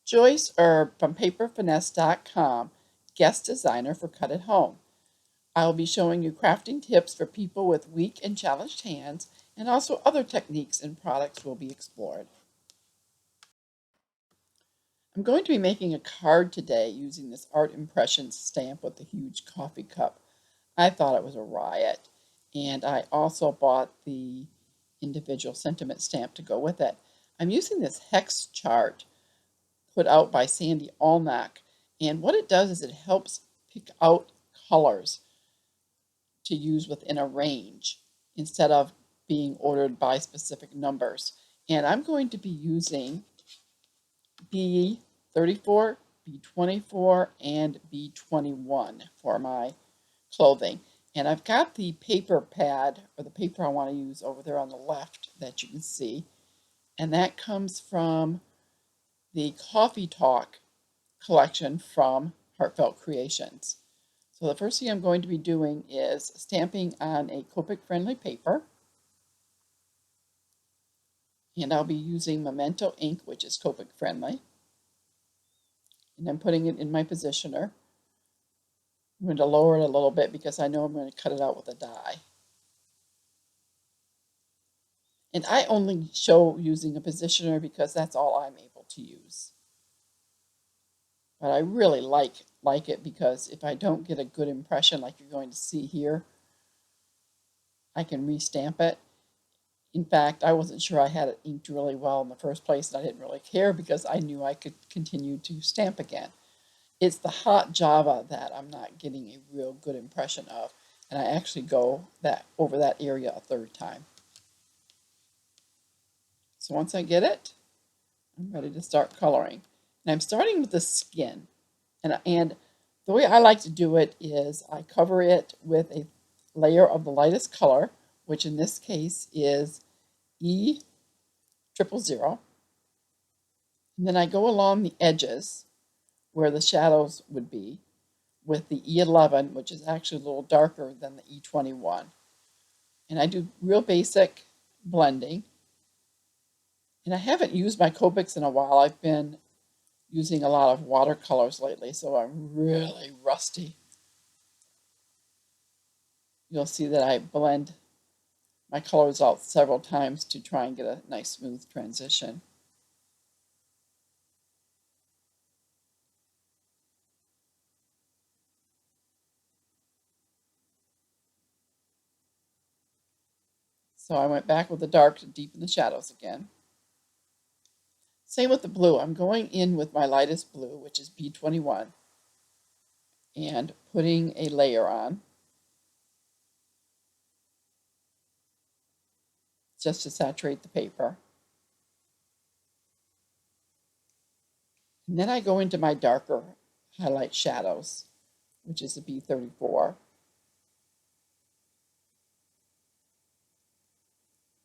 Joyce Erb from paperfinesse.com, guest designer for Cut at Home. I will be showing you crafting tips for people with weak and challenged hands, and also other techniques and products will be explored. I'm going to be making a card today using this Art Impressions stamp with the huge coffee cup. I thought it was a riot, and I also bought the individual sentiment stamp to go with it. I'm using this hex chart put out by Sandy Allnack, and what it does is it helps pick out colors to use within a range instead of being ordered by specific numbers. And I'm going to be using B34, B24, and B21 for my clothing. And I've got the paper pad, or the paper I want to use, over there on the left that you can see. And that comes from the Coffee Talk collection from Heartfelt Creations. So the first thing I'm going to be doing is stamping on a Copic friendly paper. And I'll be using Memento ink, which is Copic friendly. And I'm putting it in my positioner. I'm going to lower it a little bit because I know I'm going to cut it out with a die. And I only show using a positioner because that's all I'm able to use. But I really like it because if I don't get a good impression like you're going to see here, I can restamp it. In fact, I wasn't sure I had it inked really well in the first place, and I didn't really care because I knew I could continue to stamp again. It's the hot Java that I'm not getting a real good impression of, and I actually go over that area a third time. So once I get it, I'm ready to start coloring. And I'm starting with the skin. And the way I like to do it is I cover it with a layer of the lightest color, which in this case is E000. And then I go along the edges where the shadows would be with the E11, which is actually a little darker than the E21. And I do real basic blending. And I haven't used my Copics in a while. I've been using a lot of watercolors lately, so I'm really rusty. You'll see that I blend my colors out several times to try and get a nice smooth transition. So I went back with the dark to deepen the shadows again. Same with the blue. I'm going in with my lightest blue, which is B21, and putting a layer on just to saturate the paper. And then I go into my darker highlight shadows, which is the B34.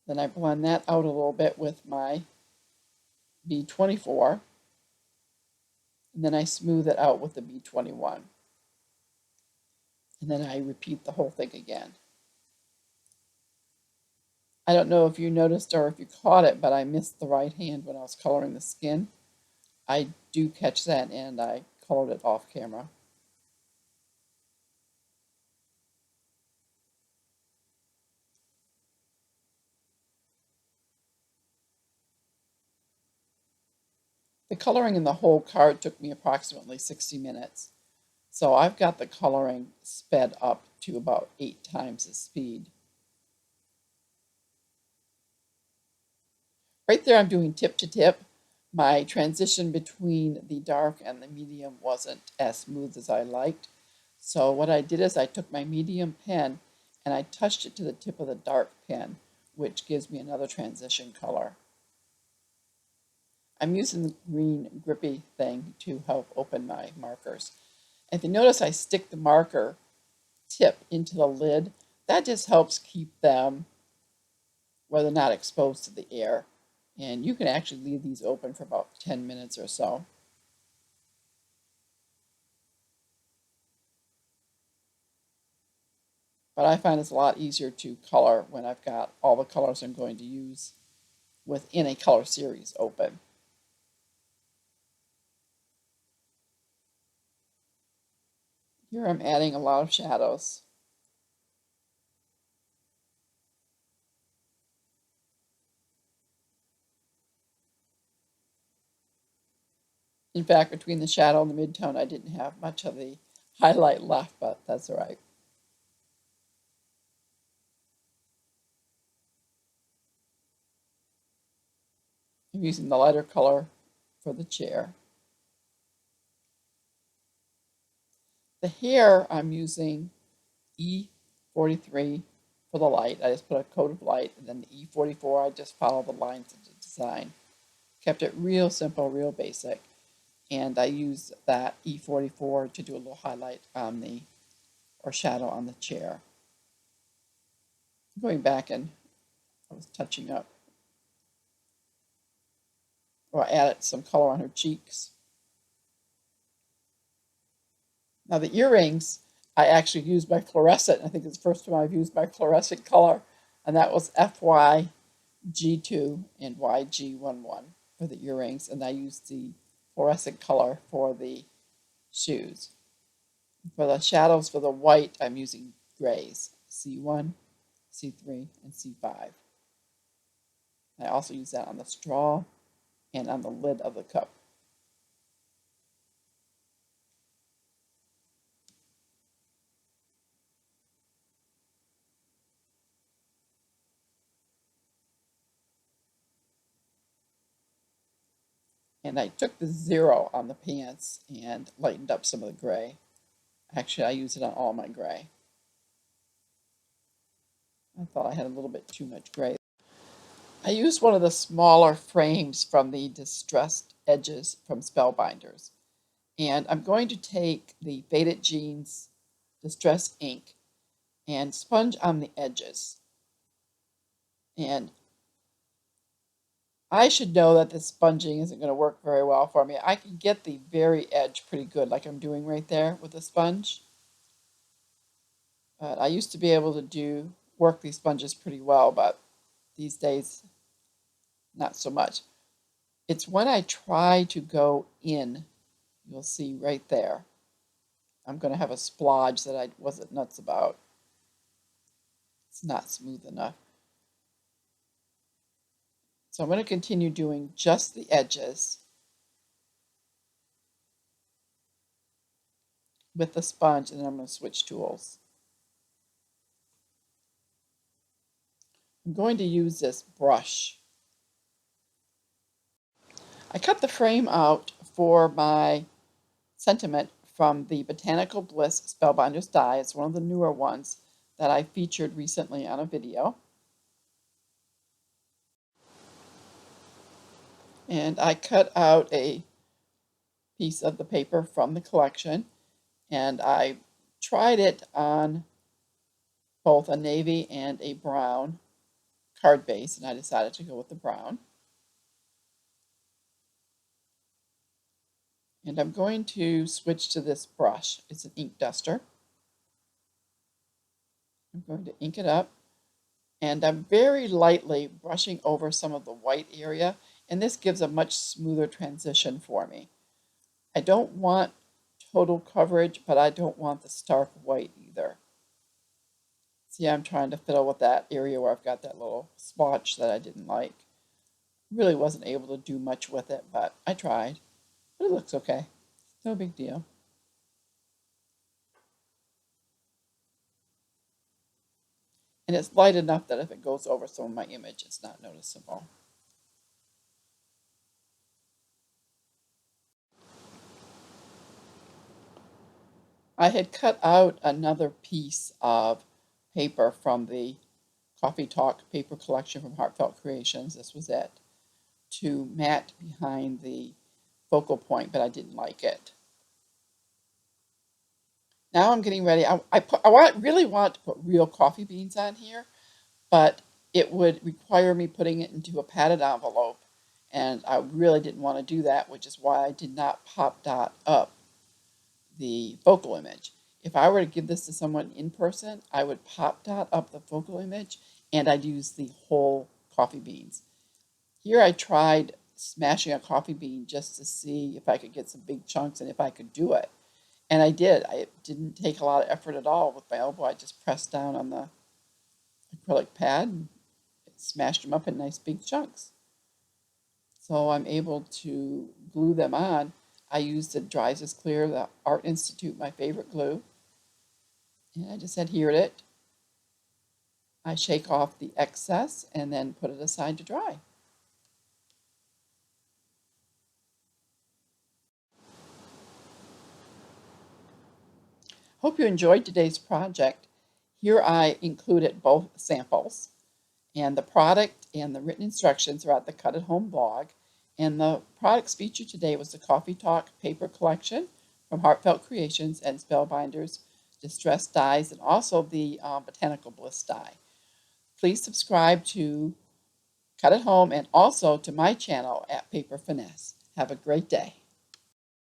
Then I blend that out a little bit with my B24. And then I smooth it out with the B21. And then I repeat the whole thing again. I don't know if you noticed or if you caught it, but I missed the right hand when I was coloring the skin. I do catch that, and I colored it off camera. The coloring in the whole card took me approximately 60 minutes. So I've got the coloring sped up to about 8 times the speed. Right there I'm doing tip to tip. My transition between the dark and the medium wasn't as smooth as I liked. So what I did is I took my medium pen and I touched it to the tip of the dark pen, which gives me another transition color. I'm using the green grippy thing to help open my markers. And if you notice, I stick the marker tip into the lid. That just helps keep them where they're not exposed to the air. And you can actually leave these open for about 10 minutes or so. But I find it's a lot easier to color when I've got all the colors I'm going to use within a color series open. Here I'm adding a lot of shadows. In fact, between the shadow and the midtone, I didn't have much of the highlight left, but that's all right. I'm using the lighter color for the chair. The hair, I'm using E43 for the light. I just put a coat of light, and then the E44, I just follow the lines of the design. Kept it real simple, real basic. And I use that E44 to do a little highlight on the, or shadow on the chair. Going back and I was touching up, or I added some color on her cheeks. Now the earrings, I actually used my fluorescent. I think it's the first time I've used my fluorescent color, and that was FYG2 and YG11 for the earrings, and I used the fluorescent color for the shoes. For the shadows for the white, I'm using grays, C1, C3, and C5. I also use that on the straw and on the lid of the cup. And I took the 0 on the pants and lightened up some of the gray. Actually, I use it on all my gray. I thought I had a little bit too much gray. I used one of the smaller frames from the distressed edges from Spellbinders. And I'm going to take the Faded Jeans Distress ink and sponge on the edges. And I should know that the sponging isn't going to work very well for me. I can get the very edge pretty good, like I'm doing right there with the sponge. But I used to be able to work these sponges pretty well, but these days, not so much. It's when I try to go in, you'll see right there, I'm going to have a splodge that I wasn't nuts about. It's not smooth enough. So I'm going to continue doing just the edges with the sponge, and then I'm going to switch tools. I'm going to use this brush. I cut the frame out for my sentiment from the Botanical Bliss Spellbinders die. It's one of the newer ones that I featured recently on a video. And I cut out a piece of the paper from the collection, and I tried it on both a navy and a brown card base, and I decided to go with the brown. And I'm going to switch to this brush. It's an ink duster. I'm going to ink it up, and I'm very lightly brushing over some of the white area, and this gives a much smoother transition for me. I don't want total coverage, but I don't want the stark white either. See, I'm trying to fiddle with that area where I've got that little splotch that I didn't like. Really wasn't able to do much with it, but I tried. But it looks okay. No big deal. And it's light enough that if it goes over some of my image, it's not noticeable. I had cut out another piece of paper from the Coffee Talk paper collection from Heartfelt Creations. This was it, to mat behind the focal point, but I didn't like it. Now I'm getting ready. Really want to put real coffee beans on here, but it would require me putting it into a padded envelope, and I really didn't want to do that, which is why I did not pop dot up the focal image. If I were to give this to someone in person, I would pop dot up the focal image, and I'd use the whole coffee beans. Here I tried smashing a coffee bean just to see if I could get some big chunks and if I could do it. And I did. I didn't take a lot of effort at all with my elbow. I just pressed down on the acrylic pad and smashed them up in nice big chunks. So I'm able to glue them on. I used the Dries as Clear, the Art Institute, my favorite glue. And I just adhered it. I shake off the excess and then put it aside to dry. Hope you enjoyed today's project. Here I included both samples, and the product and the written instructions are at the Cut at Home blog. And the products featured today was the Coffee Talk paper collection from Heartfelt Creations and Spellbinders Distressed Dies, and also the Botanical Bliss die. Please subscribe to Cut at Home and also to my channel at Paper Finesse. Have a great day.